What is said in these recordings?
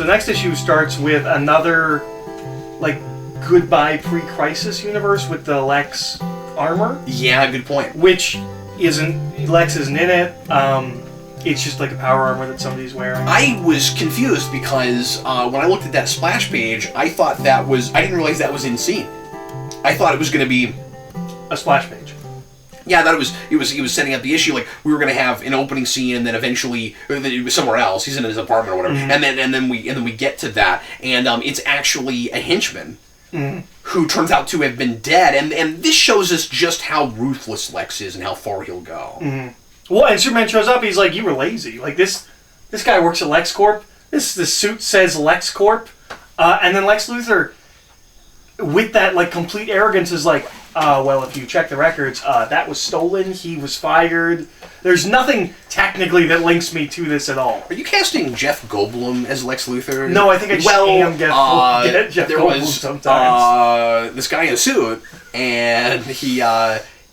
next issue starts with another, like, goodbye pre-crisis universe with the Lex armor. Yeah, good point. Which Lex isn't in it. It's just like a power armor that somebody's wearing. I was confused because when I looked at that splash page, I didn't realize that was in scene. I thought it was going to be a splash page. Yeah, I thought it was setting up the issue, like we were going to have an opening scene and then eventually it was somewhere else. He's in his apartment or whatever, and then we get to that, and it's actually a henchman who turns out to have been dead, and this shows us just how ruthless Lex is and how far he'll go. Well, and Superman shows up. He's like, "You were lazy. Like this guy works at LexCorp. The suit says LexCorp," and then Lex Luthor, with that like complete arrogance, is like, well, if you check the records, that was stolen. He was fired. There's nothing technically that links me to this at all. Are you casting Jeff Goldblum as Lex Luthor? No, I think I just get Jeff Goldblum sometimes. This guy in a suit, and he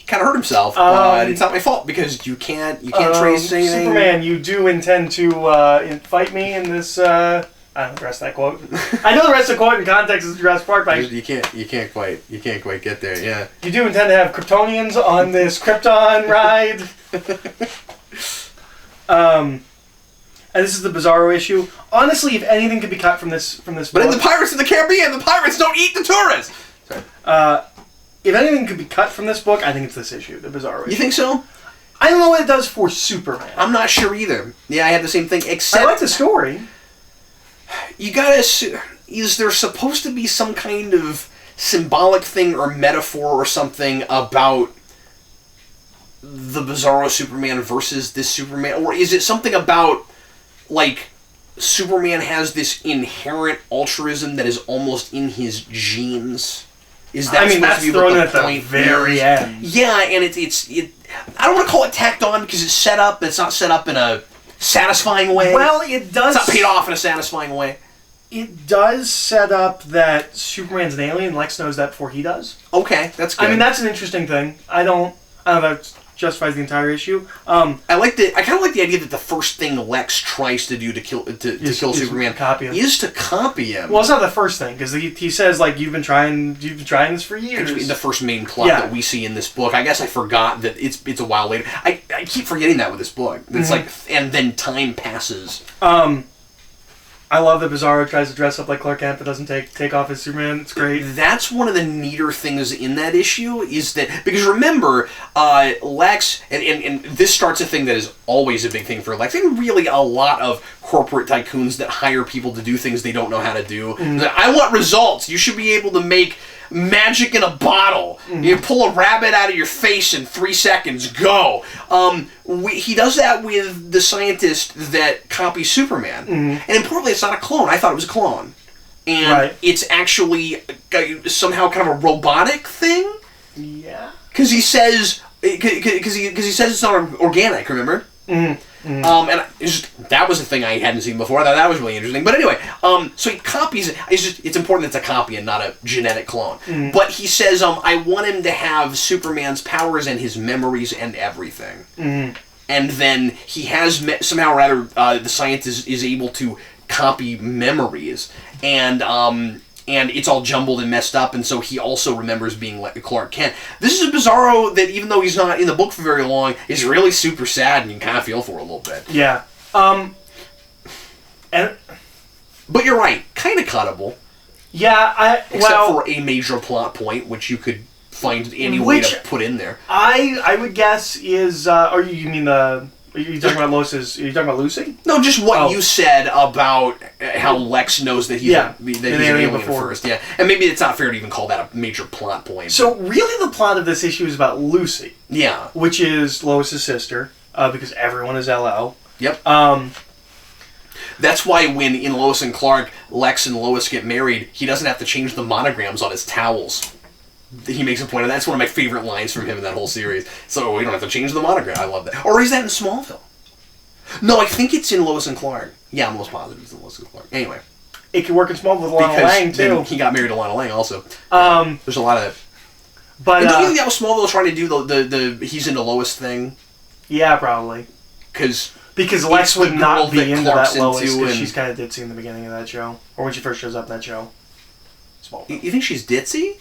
kind of hurt himself, but it's not my fault because you can't trace anything. Superman, you do intend to fight me in this. I don't know the rest of that quote. I know the rest of the quote in context is Jurassic Park, but you can't quite get there. Yeah. You do intend to have Kryptonians on this Krypton ride. And this is the Bizarro issue. Honestly, if anything could be cut from this But book, in the Pirates of the Caribbean, the pirates don't eat the tourists. Sorry. If anything could be cut from this book, I think it's this issue, the Bizarro issue. You think so? I don't know what it does for Superman. I'm not sure either. Yeah, I had the same thing, except... I like the story. You gotta... Is there supposed to be some kind of symbolic thing or metaphor or something about the Bizarro Superman versus this Superman? Or is it something about, like, Superman has this inherent altruism that is almost in his genes? Is that that's to be thrown what at the very end. Yeah, and it I don't want to call it tacked on because it's set up, but it's not set up in a satisfying way. Well, it does. It's not paid off in a satisfying way. It does set up that Superman's an alien. Lex knows that before he does. Okay, that's good. I mean, that's an interesting thing. I don't know if that justifies the entire issue. I kind of like the idea that the first thing Lex tries to do to kill Superman is to copy him. Well, it's not the first thing because he says like you've been trying this for years. In the first main plot that we see in this book, I guess I forgot that it's a while later. I keep forgetting that with this book. It's like, and then time passes. I love that Bizarro tries to dress up like Clark Kent but doesn't take off his Superman. It's great. That's one of the neater things in that issue is that, because remember, Lex, and this starts a thing that is always a big thing for Lex, and really a lot of corporate tycoons that hire people to do things they don't know how to do. I want results. You should be able to make magic in a bottle. You pull a rabbit out of your face in 3 seconds. Go. He does that with the scientist that copies Superman. And importantly, it's not a clone. I thought it was a clone. And it's actually somehow kind of a robotic thing. Yeah. Because he says it's not organic, remember? And that was a thing I hadn't seen before. I thought that was really interesting. But anyway, so he copies it. It's important it's a copy and not a genetic clone. But he says, I want him to have Superman's powers and his memories and everything. And then he has somehow, rather, the scientist is able to copy memories, and it's all jumbled and messed up, and so he also remembers being Clark Kent. This is a Bizarro that, even though he's not in the book for very long, is really super sad, and you can kind of feel for a little bit. Yeah. But you're right, kind of cuttable. Yeah, except for a major plot point, which you could find any way to put in there. I would guess is, or you mean the... Are you talking about Lois's? Are you talking about Lucy? No, just what you said about how Lex knows that he's he's an alien first. Yeah, and maybe it's not fair to even call that a major plot point. So really, the plot of this issue is about Lucy. Yeah, which is Lois's sister, because everyone is LL. Yep. That's why when in Lois and Clark, Lex and Lois get married, he doesn't have to change the monograms on his towels. He makes a point of that. That's one of my favorite lines from him in that whole series. So we don't have to change the monogram. I love that. Or is that in Smallville? No, I think it's in Lois and Clark. Yeah, I'm most positive it's in Lois and Clark. Anyway. It could work in Smallville with Lana Lang, too. He got married to Lana Lang, also. There's a lot of that. But, and don't you think that was Smallville trying to do the he's into Lois thing? Yeah, probably. Because Because Lex would not be into that Lois, into because she's kind of ditzy in the beginning of that show. Or when she first shows up in that show. You think she's ditzy?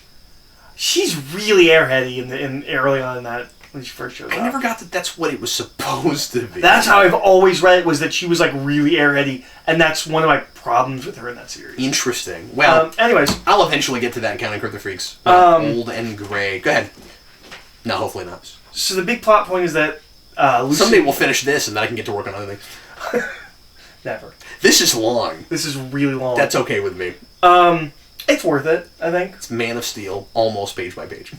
She's really airheady in early on in that, when she first shows up. I never got that that's what it was supposed to be. That's how I've always read it, was that she was like really airheady, and that's one of my problems with her in that series. Interesting. Well, anyways. I'll eventually get to that in Counting Crypto Freaks. Old and gray. Go ahead. No, hopefully not. So the big plot point is that Lucy... Someday we'll finish this, and then I can get to work on other things. Never. This is long. This is really long. That's okay with me. It's worth it, I think. It's Man of Steel, almost page by page.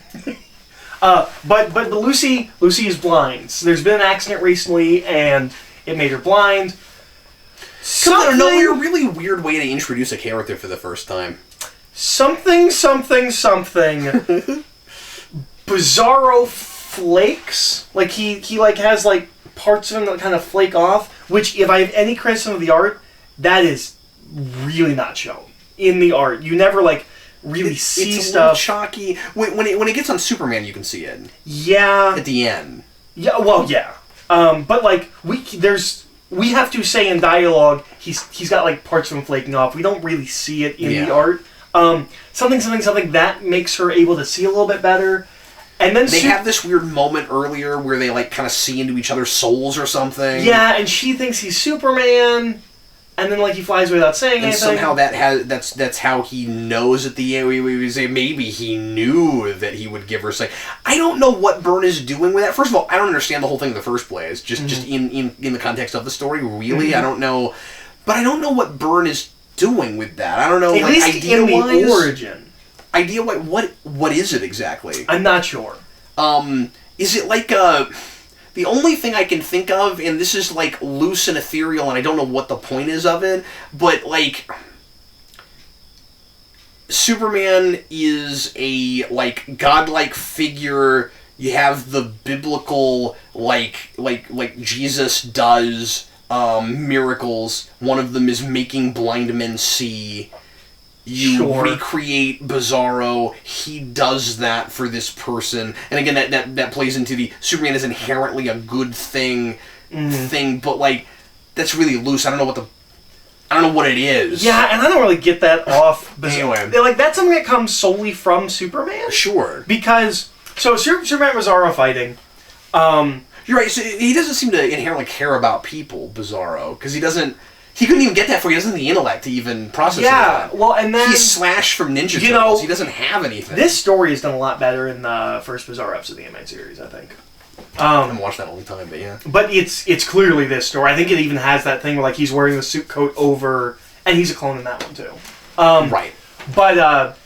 But Lucy is blind. So there's been an accident recently, and it made her blind. Comes out of nowhere, a really weird way to introduce a character for the first time. Something. Bizarro flakes. Like he like has like parts of him that kind of flake off. Which, if I have any criticism of the art, that is really not shown in the art. You never like really see it's stuff. It's chalky. When it gets on Superman, you can see it. Yeah. At the end. Yeah. Well, yeah. But like we have to say in dialogue he's got like parts of him flaking off. We don't really see it in the art. Something that makes her able to see a little bit better. And then they have this weird moment earlier where they like kind of see into each other's souls or something. Yeah, and she thinks he's Superman, and then like he flies away without saying anything. And somehow that's how he knows at the end. We say maybe he knew that he would give her sight. I don't know what Byrne is doing with that. First of all, I don't understand the whole thing in the first place. Just in the context of the story, really, I don't know. But I don't know what Byrne is doing with that. I don't know. At like, least in the origin. Idea what is it exactly? I'm not sure. Is it like the only thing I can think of, and this is like loose and ethereal, and I don't know what the point is of it, but like Superman is a like godlike figure. You have the biblical like Jesus does miracles. One of them is making blind men see. You recreate Bizarro. He does that for this person, and again, that plays into the Superman is inherently a good thing, but like that's really loose. I don't know what it is. Yeah, and I don't really get that off. Anyway, like that's something that comes solely from Superman. Sure, because Superman and Bizarro fighting. You're right. So he doesn't seem to inherently care about people, Bizarro, because he doesn't. He couldn't even get that for he doesn't have the intellect to even process it. Yeah, well, and then... He's Slash from Ninja Turtles. He doesn't have anything. This story is done a lot better in the first Bizarro episode of the animated series, I think. I haven't watched that in a long time, but yeah. But it's clearly this story. I think it even has that thing where like he's wearing the suit coat over... And he's a clone in that one, too. Right. But,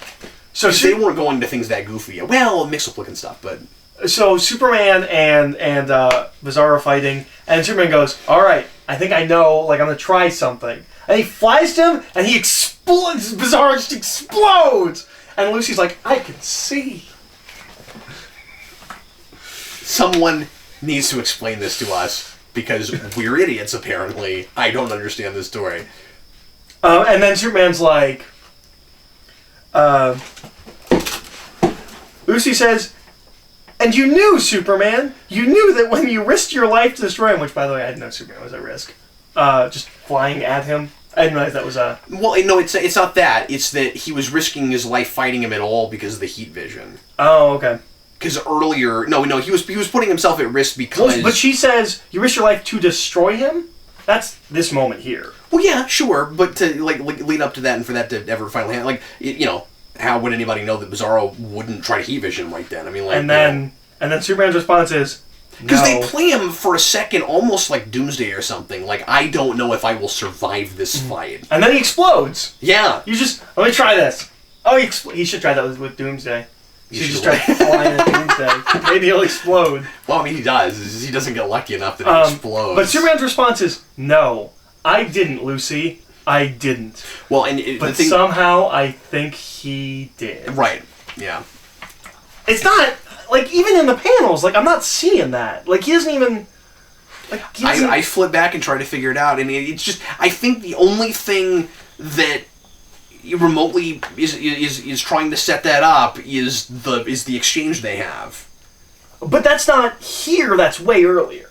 so... they weren't going to things that goofy yet. Well, mix-up looking stuff, but... So Superman and Bizarro fighting, and Superman goes, "Alright, I think I know, like I'm gonna try something." And he flies to him, and he explodes. Bizarro just explodes! And Lucy's like, "I can see." Someone needs to explain this to us, because we're idiots, apparently. I don't understand this story. And then Superman's like, Lucy says, "And you knew, Superman. You knew that when you risked your life to destroy him," which, by the way, I didn't know Superman was at risk. Just flying at him. I didn't realize that was a... Well, no, it's not that. It's that he was risking his life fighting him at all because of the heat vision. Oh, okay. Because earlier... No, he was putting himself at risk because... Well, but she says, you risk your life to destroy him? That's this moment here. Well, yeah, sure. But to like lead up to that and for that to ever finally happen... Like, you know... How would anybody know that Bizarro wouldn't try to heat vision right then? I mean, like... And then Superman's response is, because they play him for a second almost like Doomsday or something. Like, I don't know if I will survive this fight. And then he explodes. Yeah. You just... Let me try this. Oh, he should try that with Doomsday. He should just try flying at Doomsday. Maybe he'll explode. Well, I mean, he does. He doesn't get lucky enough that he explodes. But Superman's response is, "No, I didn't, Lucy. I didn't." Well, but somehow I think he did. Right. Yeah. It's not like even in the panels. Like I'm not seeing that. Like he doesn't even. Like I flip back and try to figure it out, and it's just I think the only thing that remotely is trying to set that up is the exchange they have. But that's not here. That's way earlier.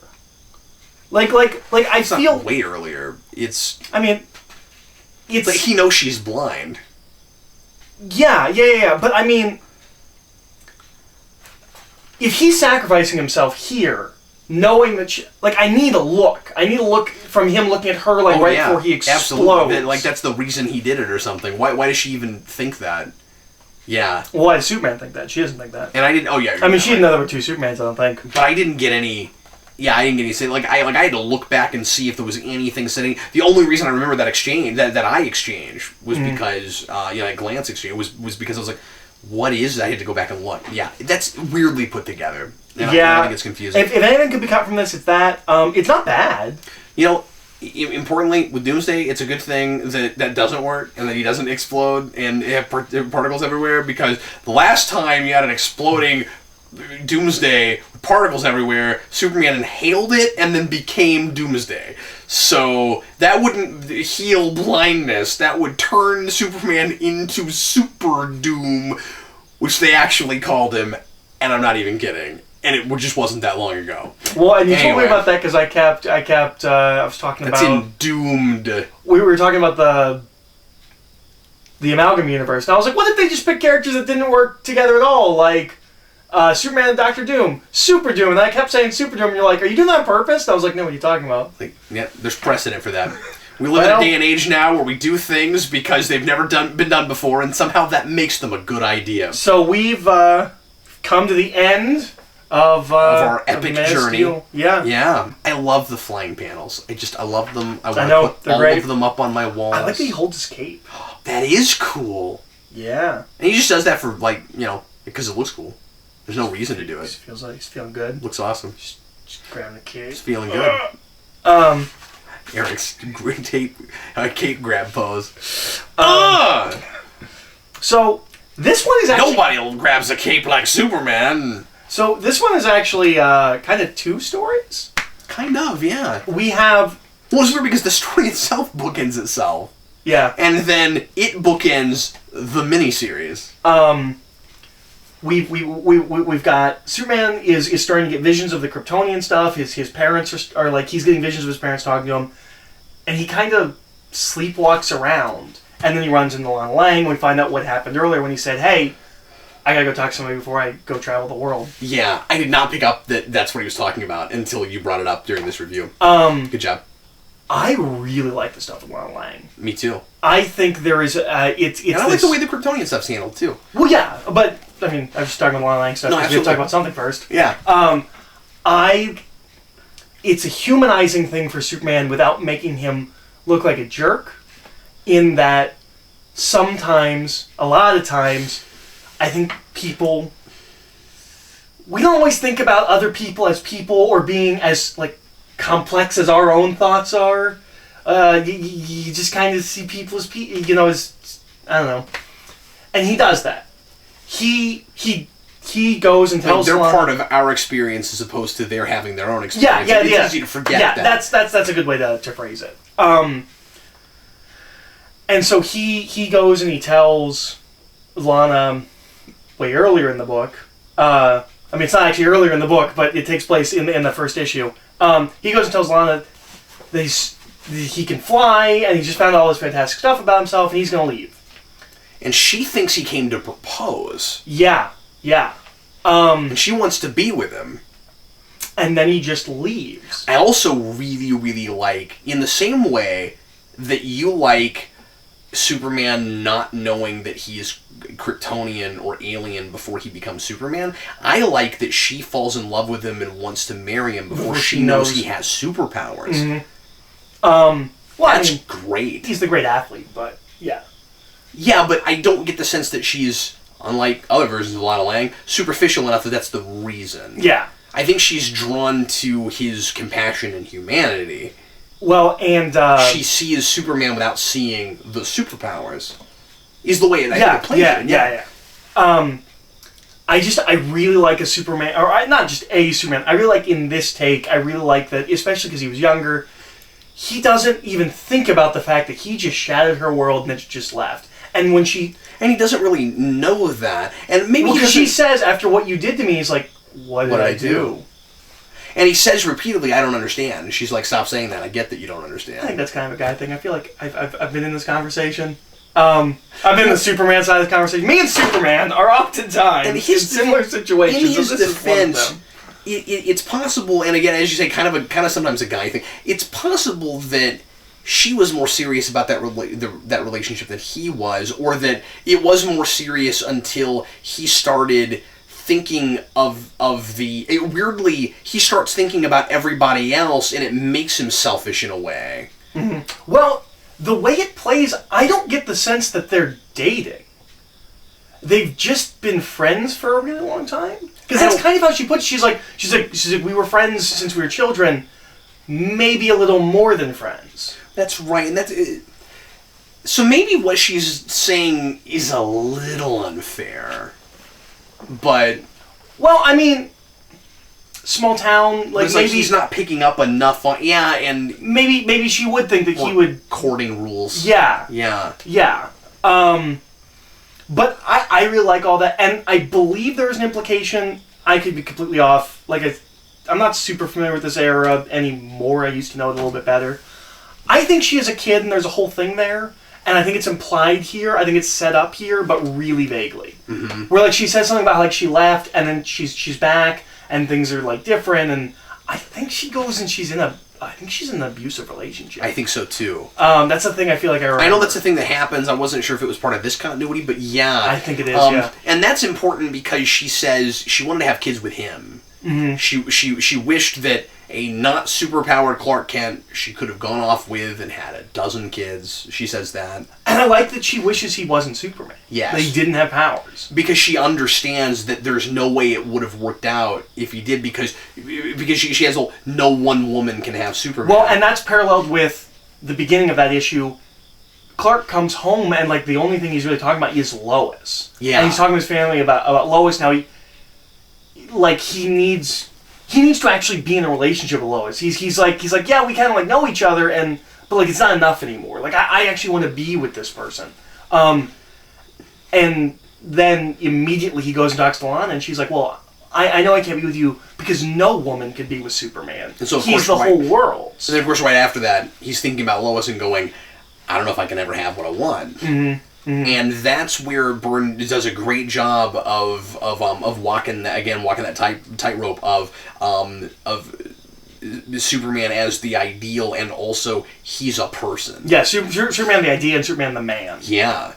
Like I It's feel not way earlier. It's I mean, it's like he knows she's blind. Yeah. But I mean, if he's sacrificing himself here, knowing that I need a look. I need a look from him looking at her before he explodes. Absolutely. Like that's the reason he did it or something. Why does she even think that? Yeah. Well, why does Superman think that? She doesn't think that. And I didn't. Oh yeah. I mean, she didn't know there were two Supermans. I don't think. But I didn't get any. Yeah, I didn't get any. I had to look back and see if there was anything sitting. The only reason I remember that exchange, that I exchanged, was because glance exchange was because I was like, what is that? I had to go back and look. Yeah, that's weirdly put together. And I think it's confusing. If anything could be cut from this, it's that. It's not bad. Importantly, with Doomsday, it's a good thing that doesn't work and that he doesn't explode and have particles everywhere, because the last time you had an exploding Doomsday with particles everywhere, Superman inhaled it and then became Doomsday. So that wouldn't heal blindness. That would turn Superman into Super Doom, which they actually called him, and I'm not even kidding. And it just wasn't that long ago. Well, and you told me about that because I was talking about... That's in Doomed. We were talking about the Amalgam Universe, and I was like, what if they just picked characters that didn't work together at all? Like, Superman and Dr. Doom, Super Doom, and I kept saying Super Doom, and you're like, are you doing that on purpose? And I was like, no, what are you talking about? Yeah, there's precedent for that. We live in a day and age now where we do things because they've never been done before, and somehow that makes them a good idea. So we've come to the end of our epic journey. Yeah. I love the flying panels. I love them. I want to put all of them up on my walls. I like that he holds his cape. That is cool. Yeah. And he just does that for, because it looks cool. There's no reason to do it. He feels like he's feeling good. Looks awesome. Just grabbing the cape. He's feeling good. Eric's great cape grab pose. So, this one is actually... Nobody grabs a cape like Superman. So, this one is actually kind of two stories. Kind of, yeah. We have... Well, it's weird because the story itself bookends itself. Yeah. And then it bookends the miniseries. We've got... Superman is starting to get visions of the Kryptonian stuff. His parents are like... He's getting visions of his parents talking to him. And he kind of sleepwalks around. And then he runs into Lana Lang. We find out what happened earlier when he said, hey... I gotta go talk to somebody before I go travel the world. Yeah, I did not pick up that that's what he was talking about until you brought it up during this review. Good job. I really like the stuff with Lana Lang. Me too. I think there is... and I like the way the Kryptonian stuff's handled too. Well, yeah, but, I mean, I was just talking about Lana Lang stuff because we have to talk about something first. Yeah. It's a humanizing thing for Superman without making him look like a jerk, in that sometimes, a lot of times, I think people... We don't always think about other people as people or being as, complex as our own thoughts are. You just kind of see people as people, as... I don't know. And he does that. He goes and tells... they're part of our experience as opposed to their having their own experience. Yeah. It's easy to forget that. That's a good way to phrase it. And so he goes and he tells Lana... way earlier in the book. It's not actually earlier in the book, but it takes place in the first issue. He goes and tells Lana that he can fly, and he just found all this fantastic stuff about himself, and he's going to leave. And she thinks he came to propose. Yeah. And she wants to be with him. And then he just leaves. I also really, really like, in the same way that you like Superman not knowing that he is Kryptonian or alien before he becomes Superman, I like that she falls in love with him and wants to marry him before she knows he has superpowers. Mm-hmm. That's great. He's the great athlete, but yeah. Yeah, but I don't get the sense that she's, unlike other versions of Lana Lang, superficial enough that that's the reason. Yeah. I think she's drawn to his compassion and humanity. Well, and... she sees Superman without seeing the superpowers. Is the way it plays it. Yeah. I really like a Superman, or not just a Superman, I really like in this take, I really like that, especially because he was younger, he doesn't even think about the fact that he just shattered her world and it's just left. And when she... And he doesn't really know that. And maybe she says, after what you did to me, he's like, what did I do? And he says repeatedly, "I don't understand." And she's like, "Stop saying that. I get that you don't I understand." think that's kind of a guy thing. I feel like I've been in this conversation. I've been in the Superman side of the conversation. Me and Superman are oftentimes in similar situations. In his so this defense, is one of them. it's possible, and again, as you say, kind of sometimes a guy thing. It's possible that she was more serious about that that relationship than he was, or that it was more serious until he started thinking of weirdly, he starts thinking about everybody else, and it makes him selfish in a way. Mm-hmm. Well, the way it plays, I don't get the sense that they're dating. They've just been friends for a really long time. Because that's kind of how she puts it. She's like, we were friends since we were children, maybe a little more than friends. That's right, and so maybe what she's saying is a little unfair, but well, I mean, small town, like maybe he's not picking up enough on and maybe she would think that he would courting rules. Yeah. But I really like all that, and I believe there's an implication. I could be completely off. Like I'm not super familiar with this era anymore. I used to know it a little bit better. I think she is a kid, and there's a whole thing there, and I think it's implied here. I think it's set up here, but really vaguely. Mm-hmm. Where like she says something about like she left, and then she's back, and things are like different, and I think she goes and she's in an abusive relationship. I think so too. That's the thing I feel like I remember. I know that's the thing that happens. I wasn't sure if it was part of this continuity, but yeah. I think it is, yeah. And that's important because she says she wanted to have kids with him. Mm-hmm. She wished that a not superpowered Clark Kent she could have gone off with and had a dozen kids. She says that. And I like that she wishes he wasn't Superman. Yes. That he didn't have powers. Because she understands that there's no way it would have worked out if he did, because she has no one woman can have Superman. Well, and that's paralleled with the beginning of that issue. Clark comes home and like the only thing he's really talking about is Lois. Yeah. And he's talking to his family about Lois. Now he needs to actually be in a relationship with Lois. He's like yeah, we kind of like know each other, but like it's not enough anymore. Like I actually want to be with this person. And then immediately he goes and talks to Lana, and she's like, well, I know I can't be with you because no woman can be with Superman. And so he's the whole world. And then of course right after that he's thinking about Lois and going, I don't know if I can ever have what I want. Mm-hmm. Mm-hmm. And that's where Byrne does a great job of walking that tightrope of Superman as the ideal, and also he's a person. Yeah, Superman the idea and Superman the man. Yeah,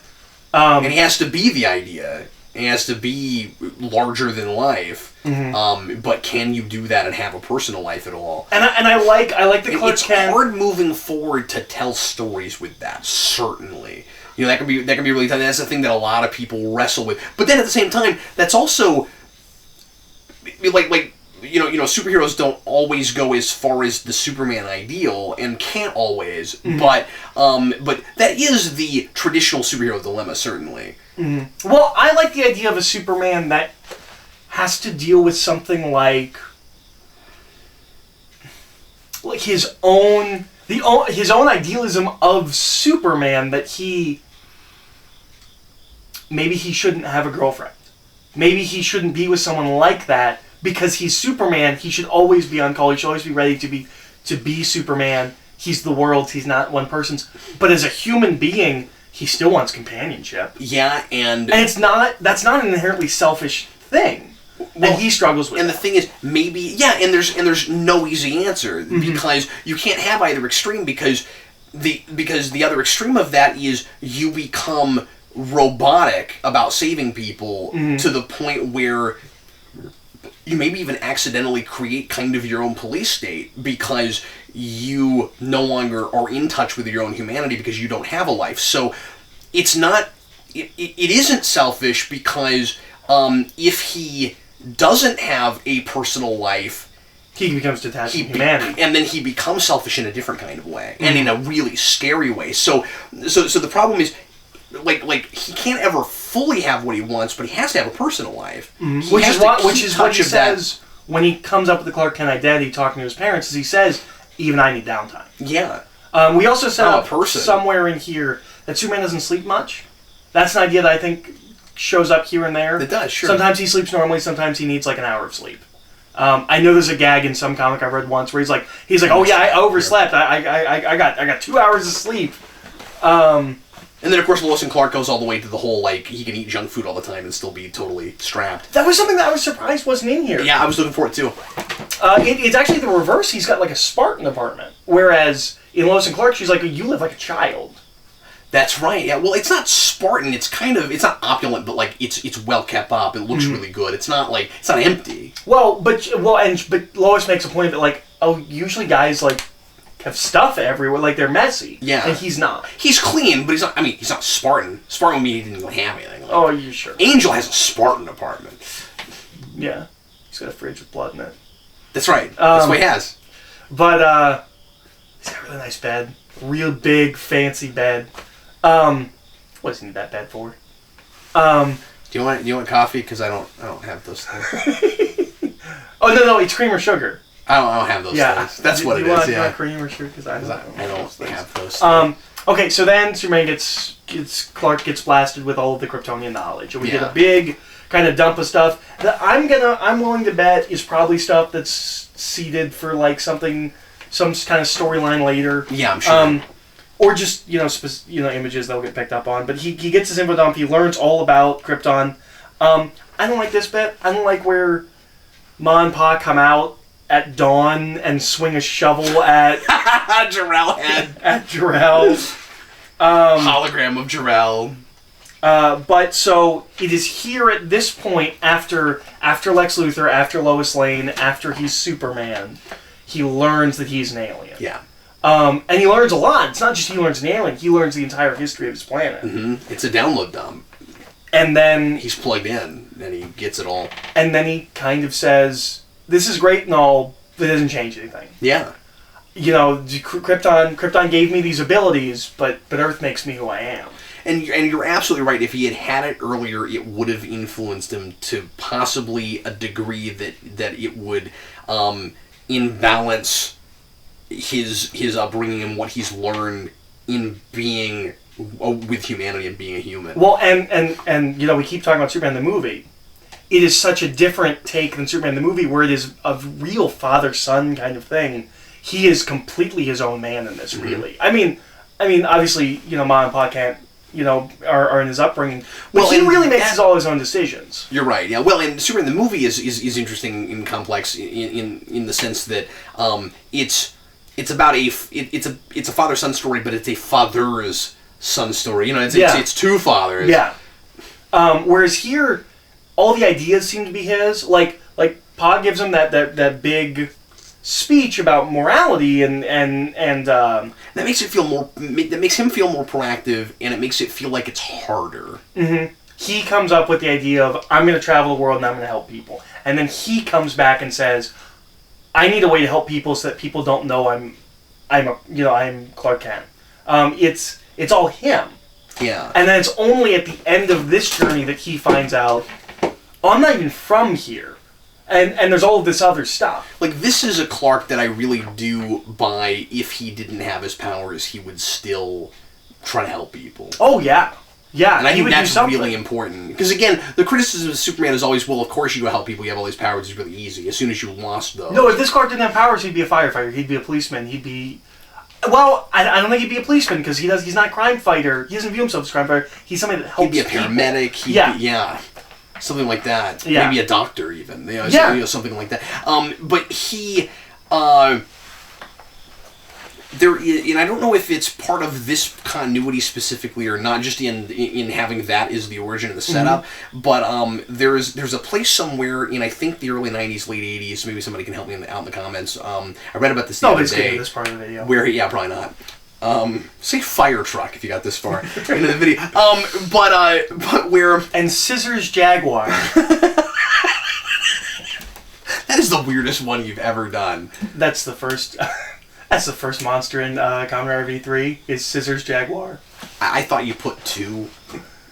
and he has to be the idea. He has to be larger than life. Mm-hmm. But can you do that and have a personal life at all? And I like the Clark Kent. It's hard moving forward to tell stories with that. Certainly. You know, that can be really tough. That's the thing that a lot of people wrestle with. But then at the same time, that's also like superheroes don't always go as far as the Superman ideal and can't always. Mm-hmm. But that is the traditional superhero dilemma, certainly. Mm-hmm. Well, I like the idea of a Superman that has to deal with something like his own idealism of Superman, that maybe he shouldn't have a girlfriend. Maybe he shouldn't be with someone like that because he's Superman. He should always be on call. He should always be ready to be Superman. He's the world's. He's not one person's. But as a human being, he still wants companionship. Yeah, and that's not an inherently selfish thing. Well, and he struggles with. And the thing is, maybe and there's no easy answer, mm-hmm. because you can't have either extreme, because the other extreme of that is you become robotic about saving people, mm-hmm. to the point where you maybe even accidentally create kind of your own police state because you no longer are in touch with your own humanity because you don't have a life. So it's not. It isn't selfish because if he doesn't have a personal life, he becomes detached from humanity, and then he becomes selfish in a different kind of way, mm-hmm. and in a really scary way. So the problem is, like he can't ever fully have what he wants, but he has to have a personal life, mm-hmm. which is what he says when he comes up with the Clark Kent identity, talking to his parents. Is he says, "Even I need downtime." Yeah. We also said somewhere in here that Superman doesn't sleep much. That's an idea that I think shows up here and there. It does, sure. Sometimes he sleeps normally, sometimes he needs like an hour of sleep. I know there's a gag in some comic I read once where he's like, oh yeah, I overslept. I got 2 hours of sleep. And then, of course, Lois and Clark goes all the way to the whole, like, he can eat junk food all the time and still be totally strapped. That was something that I was surprised wasn't in here. Yeah, I was looking for it, too. It's actually the reverse. He's got, like, a Spartan apartment. Whereas in Lois and Clark, she's like, you live like a child. That's right, yeah. Well, it's not Spartan. It's kind of, it's not opulent, but, like, it's well kept up. It looks really good. It's not, like, it's not empty. But Lois makes a point of it, like, oh, usually guys, like, have stuff everywhere, like they're messy. Yeah. And he's not. He's clean, but he's not, I mean, he's not Spartan. Spartan would mean he didn't even have anything. Like, oh, are you sure? Angel has a Spartan apartment. Yeah. He's got a fridge with blood in it. That's right. That's what he has. But, he's got a really nice bed. Real big, fancy bed. What does he need that bed for? Do you want coffee? Because I don't have those things. Oh, no, it's cream or sugar. I don't have those things. That's what it is. Do you want cream or sugar? Because I don't have those things. Okay, so then Superman Clark gets blasted with all of the Kryptonian knowledge, and we get a big kind of dump of stuff that I'm willing to bet is probably stuff that's seeded for like some kind of storyline later. Yeah, I'm sure. Or just images that'll get picked up on. But he gets his info dump. He learns all about Krypton. I don't like this bit. I don't like where Ma and Pa come out at dawn and swing a shovel at Jor-El head. At Jor-El. Hologram of Jor-El. But so it is here at this point after Lex Luthor, after Lois Lane, after he's Superman, he learns that he's an alien. Yeah. And he learns a lot. It's not just he learns an alien, he learns the entire history of his planet. Mm-hmm. It's a download dump. And then he's plugged in and he gets it all. And then he kind of says, this is great and all, but it doesn't change anything. Yeah. Krypton gave me these abilities, but Earth makes me who I am. And you're absolutely right. If he had it earlier, it would have influenced him to possibly a degree that it would imbalance his upbringing and what he's learned in being with humanity and being a human. Well, and we keep talking about Superman the movie. It is such a different take than Superman the movie, where it is a real father-son kind of thing. He is completely his own man in this, really. Mm-hmm. I mean, obviously, Ma and Pa can't, are in his upbringing. But he really makes all his own decisions. You're right, yeah. Well, and Superman the movie is interesting and complex in the sense that it's about it's a father-son story, but it's a father's son story. It's two fathers. Yeah. Whereas here, all the ideas seem to be his. Like Pa gives him that big speech about morality and that makes him feel more proactive, and it makes it feel like it's harder. Mm-hmm. He comes up with the idea of, I'm going to travel the world and I'm going to help people, and then he comes back and says, I need a way to help people so that people don't know I'm Clark Kent. It's all him. Yeah. And then it's only at the end of this journey that he finds out, I'm not even from here. And there's all of this other stuff. Like, this is a Clark that I really do buy. If he didn't have his powers, he would still try to help people. Oh, yeah. Yeah, and I think that's really important. Because, again, the criticism of Superman is always, well, of course you go help people, you have all these powers, it's really easy. As soon as you lost those... No, if this Clark didn't have powers, he'd be a firefighter, he'd be a policeman, he'd be... Well, I don't think he'd be a policeman, because he's not a crime fighter. He doesn't view himself as a crime fighter. He's somebody that helps people. He'd be a paramedic. Yeah. Something like that. Yeah. Maybe a doctor, even. Something like that. But he... and I don't know if it's part of this continuity specifically or not, just in having that as the origin of the setup, but there's a place somewhere in, I think, the early 90s, late 80s, maybe somebody can help me out in the comments. I read about this the other day. This part of the video. Probably not. Say fire truck if you got this far into the video. But where... And Scissors Jaguar. That is the weirdest one you've ever done. That's the first... That's the first monster in Kamen Rider V3, is Scissors Jaguar. I thought you put two.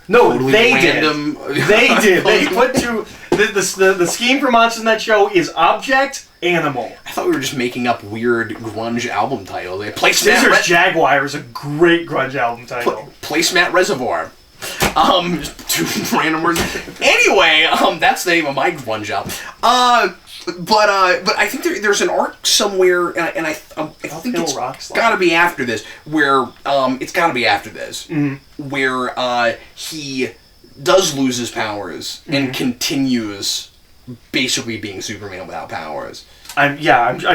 No, totally they random. Did. They did. They put two... The scheme for monsters in that show is object, animal. I thought we were just making up weird grunge album titles. Scissors Jaguar is a great grunge album title. Placemat Reservoir. Two random words. Anyway, that's the name of my grunge album. But I think there's an arc somewhere, and I think it's got to be after this, where it's got to be after this, where he does lose his powers and continues basically being Superman without powers. I'm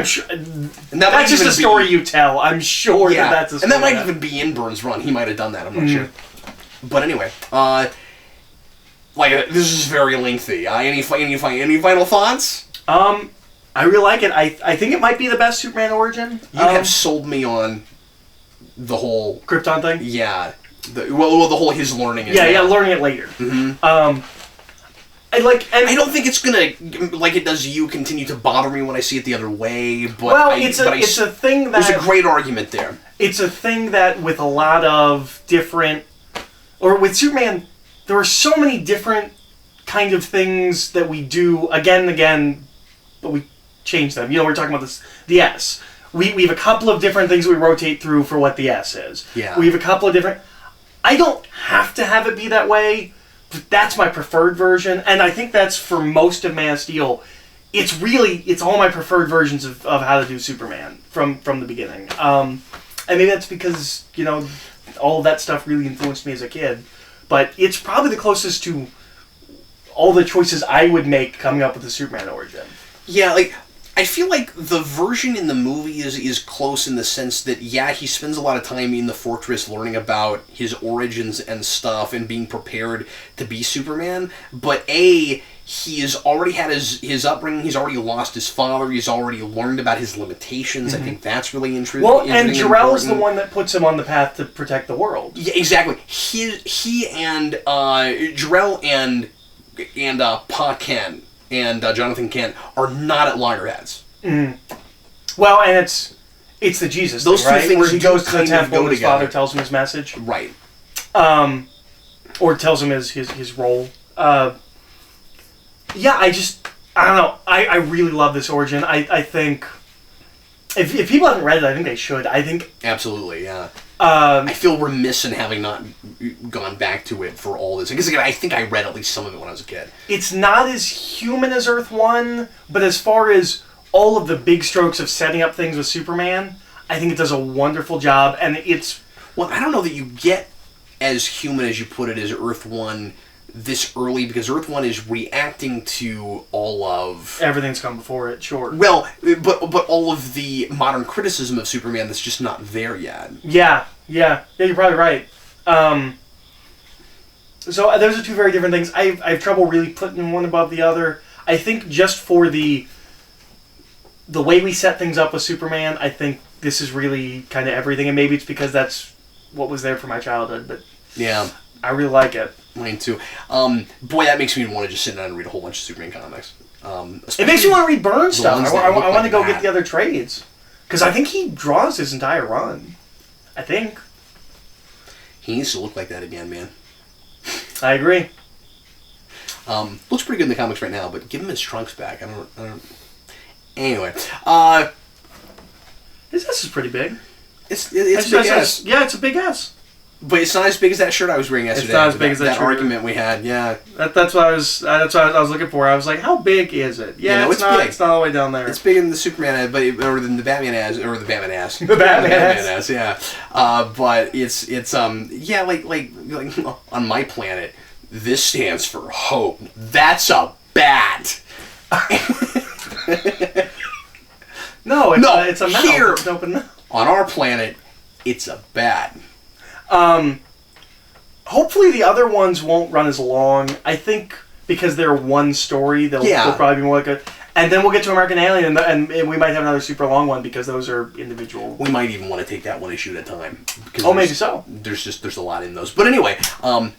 sure. And that's just a story you tell. I'm sure that's a story. And that might even be in Byrne's run. He might have done that. I'm not sure. But anyway, this is very lengthy. Any final thoughts? I really like it. I think it might be the best Superman origin. You have sold me on the whole Krypton thing. Yeah. The whole his learning it. Yeah, learning it later. I don't think it's gonna, like it does you, continue to bother me when I see it the other way. But it's a thing that there's a great argument there. It's a thing that with a lot of different, or with Superman, there are so many different kind of things that we do again and again, but we change them. We're talking about the S. We have a couple of different things we rotate through for what the S is. Yeah. We have a couple of different. I don't have to have it be that way. That's my preferred version, and I think that's for most of Man of Steel. It's all my preferred versions of how to do Superman from the beginning. And maybe that's because, all of that stuff really influenced me as a kid. But it's probably the closest to all the choices I would make coming up with the Superman origin. Yeah, I feel like the version in the movie is close in the sense that, he spends a lot of time in the fortress learning about his origins and stuff and being prepared to be Superman, but he's already had his upbringing, he's already lost his father, he's already learned about his limitations. I think that's really interesting. Well, and Jor-El's the one that puts him on the path to protect the world. Yeah, exactly. He and Jor-El and Pa Kent and Jonathan Kent are not at loggerheads. Well, and it's the Jesus thing, right? Two things where he goes to the temple and his together. father tells him his message. Right. Or tells him his role. I don't know. I really love this origin. I think if people haven't read it, I think they should. I think absolutely, yeah. I feel remiss in having not gone back to it for all this. Because again, I think I read at least some of it when I was a kid. It's not as human as Earth 1, but as far as all of the big strokes of setting up things with Superman, I think it does a wonderful job. And it's... Well, I don't know that you get as human as you put it as Earth 1 this early, because Earth 1 is reacting to all of... Everything's come before it, sure. Well, but all of the modern criticism of Superman that's just not there yet. Yeah, you're probably right. So those are two very different things. I have trouble really putting one above the other. I think just for the way we set things up with Superman, I think this is really kind of everything, and maybe it's because that's what was there for my childhood, but yeah, I really like it. Mine too. Boy, that makes me want to just sit down and read a whole bunch of Superman comics. It makes me want to read Byrne stuff. I want to go that. get the other trades. Because I think he draws his entire run. I think. He needs to look like that again, man. I agree. Looks pretty good in the comics right now, but give him his trunks back. I don't... Anyway. His S is pretty big. It's a big S. Yeah, it's a big S. But it's not as big as that shirt I was wearing yesterday. It's not as big as that shirt. argument we had, yeah. That's what I was looking for. I was like, how big is it? Yeah, it's not big. It's not all the way down there. It's bigger than the Superman, or than the Batman ass, or the Batman ass. The Batman ass, yeah. But it's like on my planet, this stands for hope. That's a bat. No, it's a mouth. Here, it's an open mouth. On our planet, it's a bat. Hopefully the other ones won't run as long. I think because they're one story, they'll probably be more good. And then we'll get to American Alien, and we might have another super long one because those are individual. We might even want to take that one issue at a time. Maybe so. There's a lot in those. But anyway,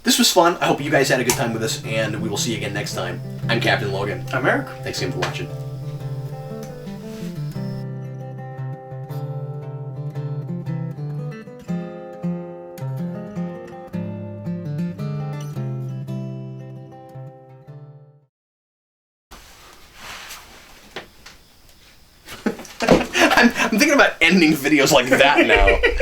this was fun. I hope you guys had a good time with us, and we will see you again next time. I'm Captain Logan. I'm Eric. Thanks again for watching. I'm thinking about ending videos like that now.